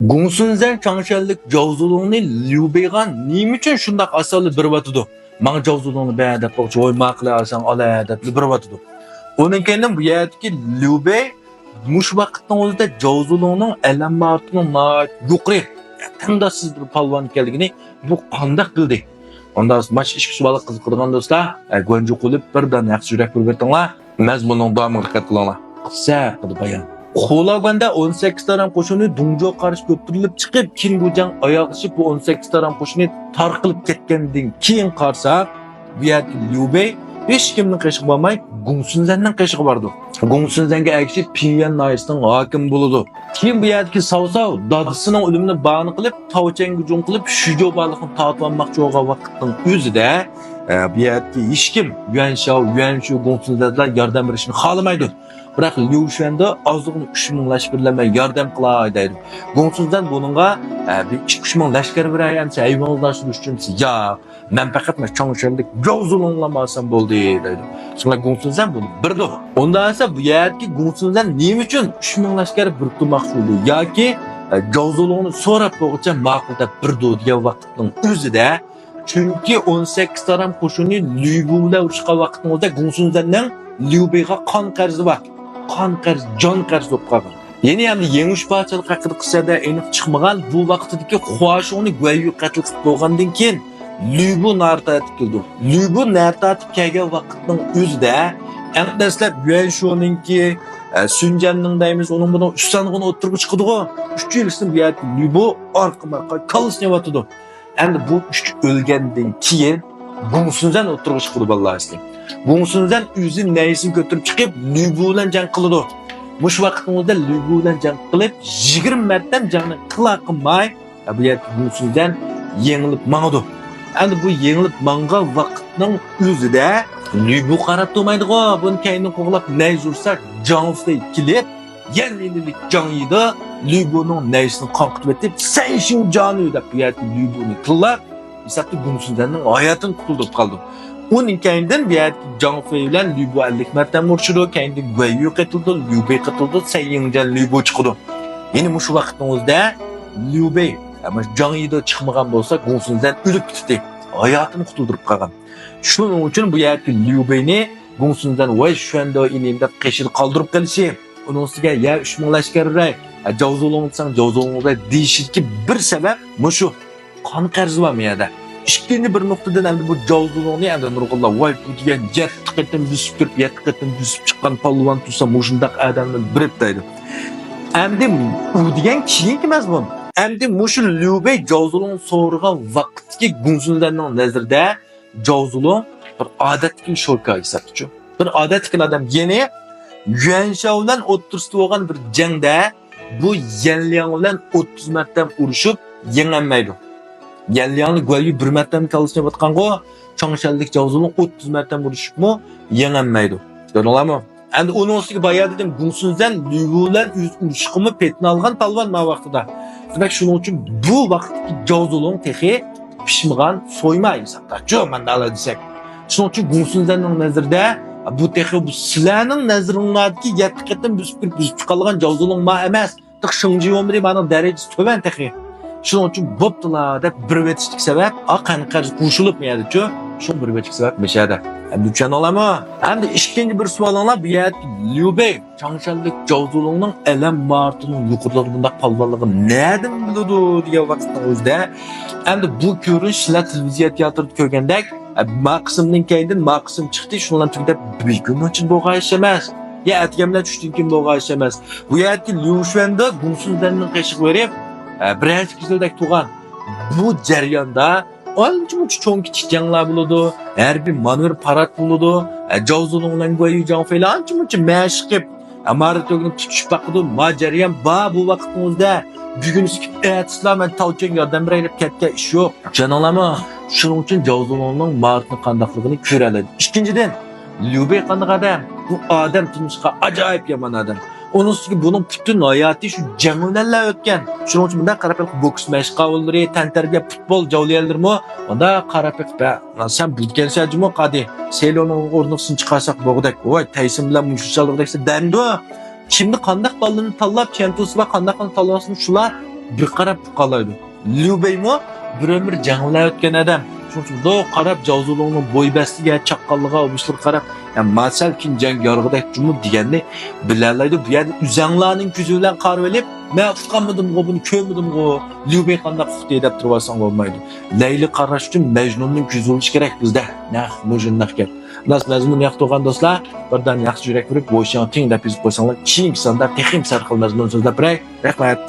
Gongsunzan Changshanlik Jovzulungni Liubeyga nima uchun shundoq asalli birvatidi? Menga Jovzulungni ba'da qo'yib o'yma qilasan ola deb birvatidi. Onun keyin bu yerdagi Liubey mush vaqtning o'zida Jovzulungning alamatini yuqori tandasiz bir palvon ekanligini bu qanday qildi? Onda mash ish savol qiziqadigan do'stlar, go'nji qilib birdan yaxshi yurak bertinglar, mazmunning davomini diqqat qilinglar. Qissa qilib bayon. Xolaganda 18 taram qo'shini Dungjo qarshi ko'ptirilib chiqib, Kingujang oyoqlashib bu 18 taram qo'shini tarqilib ketgandan keyin qarsak, bu yerda Liubey hech kimning qishig'i bo'lmay, Gongsunzanning qishig'i bordi. Gongsunzanga ergashib Pinyan noyisining hokim bo'ladi. Keyin bu yerdagi Savsav dadisining o'limini bahona qilib, Tavchang hujum qilib, Shujo balig'ini tortib olmoqchi bo'lgan vaqtning o'zida bu yerdagi hech kim Yuanshu Gongsunzanlar yordam berishni xohlamaydi. Biroq Liu Shuanda ozg'in 3000 lashkarlarga yordam qilay deydi. Gongsunzan buningga bir 2000 lashkar berayamsa hayvonlashtirish uchun yo'q. Men faqat Changshanlik Jovzulunglamasam bo'ldi deydi. Shunga Gongsunzan buni birdi. Unda esa bu yerdagi Gongsunzan nima uchun 3000 lashkar biriktirmoqchi bo'ldi yoki Jovzulungni so'rab qo'yguncha ma'qul deb birdi degan vaqtning o'zida chunki 18 taram qo'shini Liu bilan urushgan vaqtning o'zida Gongsunzanning Liubeyga qon qarzi bor. Qon qarz, jon qarz bo'lib qolgan. Yeni hamda yengish parchalik haqida qissada aniq chiqmagan bu vaqtdagi Xuashuni Guayu qatl qilib bo'lgandan keyin Liubu nartatib keldi. Liubu nartatib kelgan vaqtning o'zida aniqlab Yuanshuninki Sunjanning deymiz, uning bilan Ussang'ini o'tirib chiqdi-ku. 3 yildan bu yerda Liubu orqa-marqa kalsnyapti. Endi bu 3 o'lgandan keyin Gongsunzan o'tirib chiqdi vallahi. Gongsunzan o'zi nayisini ko'tarib chiqib, Liubu bilan jang qildi. Mush vaqtida Liubu bilan jang qilib, 20 marta jangni qilmay, bu yerda Gongsunzan yengilib mangdi. Endi bu yengilib mangan vaqtning o'zida Liubu qarab turmaydi-ku, buni kayni qo'g'lab nayzursa, Jangfei kelib, yangilik jang yedi, Liubuning nayisini qoqitib etib, "Sen shu joni" deb bu yerda Liubuni qilib, esatdi Gongsunzanning hayotini qutulib qoldi. Onun kendinden bir yerki Jangfei bilen Liubu 50 marta vuruşdu, kendi Guayu qatıldı, Liubey qatıldı, Sayingjan Liubu çıkdı. Yeni muş vaqtimizda Liubey ama Jangyi'da çıkmagan bolsa Gongsunzan ölüp ketdi. Hayatını qutuldurup qalgan. Şunun uchun bu yerki Liubeyni Gongsunzan vay şuanda inimde qeshir qaldırıp qalishi, onun ustiga ya 3000 lashkarray, Jovzulungsan Jovzulungda deyishki bir sabab mushu qon qarzi var mıyada? İkinci bir noktadan endi bu Jovzulungni endi Nurg'ullah voy bu degan 7 qatim düşüp kirib 7 qatim düşüp chiqqan palvon tursa mushundaq odamni birib deydi. Endi u degan keyingi mazmun. Endi mushu Liubey Jovzulung so'rgan vaqtdagi Gongsunzanning nazarida Jovzulung bir odatli sho'rka hisoblanadi. Bir odatli odam yeni Yuanshao bilan o'ttirsib bo'lgan bir jangda bu Yanliang bilan 30 marta urushib yengolmaydi. Yanliangni Guayu 1 marta kalishib atqango, Changshanlik Jovzulung 30 marta urishibmi, yengolmaydi. Tushundinglarmi? Endi uning ustiga bayar dedim, Gongsunzan Liubu bilan urushqimi petni olgan palvon ma vaqtida. Demak, shuning uchun bu vaqtdagi Jovzulung texi pishmagan so'yma hisobda. Manda ala desak. Shuning uchun Gongsunzanning nazarida bu texi bu sizlarning nazaringlardagi 7 qatim büsüp chiqalgan Jovzulung ma emas. Xingsji Yomri mana darajasi to'van texi. Shuning uchun bo'ptilar deb bir vetishlik sabab, qani qarz qo'shilib miyadi-ku, shu bir vetishlik sabab mishadi. Endi tushuna olammi? Endi ikkinchi bir savolinglar bu yerda Liubey Changshanlik Jovzulungning alam martining yuqoriligi bundaq palvonligi nerdan biladi degan vaqtda o'zida endi bu ko'rinish sizlar televiziya teatrida ko'rgandek, maqsimning keyindan maqsim chiqdi, shundan tugab bir kun uchun bo'lg'ayish emas. Ya atgamlar tushdan kim bo'lg'ayish emas. Bu yerda Liu Shuanda Gongsunzanning qishiq berib birinchi kizildek tuğan bu jarayonda ancha-muncha cho'ng kichik janglar bo'ladi, har bir manevr parad bo'ladi. Jovzulung bilan Guayu Jangfei ancha-muncha mashq qilib, maratogni tutishib baqdi. Ma jarayon bu vaqtimizda bugun islam men Tavchang yordam berib ketgan ish yo'q. Tushuninglarmi? Shuning uchun Jovzulungning maratni qandaqligini ko'raladi. Ikkinchidan, Liubey qanday odam? Bu odam turmushga ajoyib yomon odam. Onun ustiga bunun bütün hayatı şu janglarla o'tgan. Shuning uchun bunda qarab boks mashg'ulotlari, tantarbiya, futbol javliyalarmi? Bunda qarab sen bulgan sajmo qadi. Seloning o'rniqsin chiqarsak bo'g'dak. Voy, Tayson bilan mushushallik desa dandi. Şimdi qandaq ballarni tanlab, Champions va qandaq tanlasin shular bir qarab qalaydi. Liu Bei mi bir ömür janglar o'tgan adam. Shuning do qarab Javzulungning bo'ybastiga, chaqqonligiga, o'mishlar qarab, yani masalkin jang yorg'idek jumud deganni bilalaydi. Bu yerda uzanglarning ko'zi bilan qarab olib, men uqqanmidim, buni ko'rmadim, Liu Bei qanday uqdi deb turib olmaydi. Leyli qarash uchun Majnunning ko'zi bo'lish kerak bizda. Nah, mujinnak gap. Nas mazmun yoqdi o'g'an do'stlar, birdan yaxshi yurak berib, bo'yishing ting deb yozib qo'ysanglar, keyingi sonda texim sarxil mazmun so'zlab beray. Rahmat.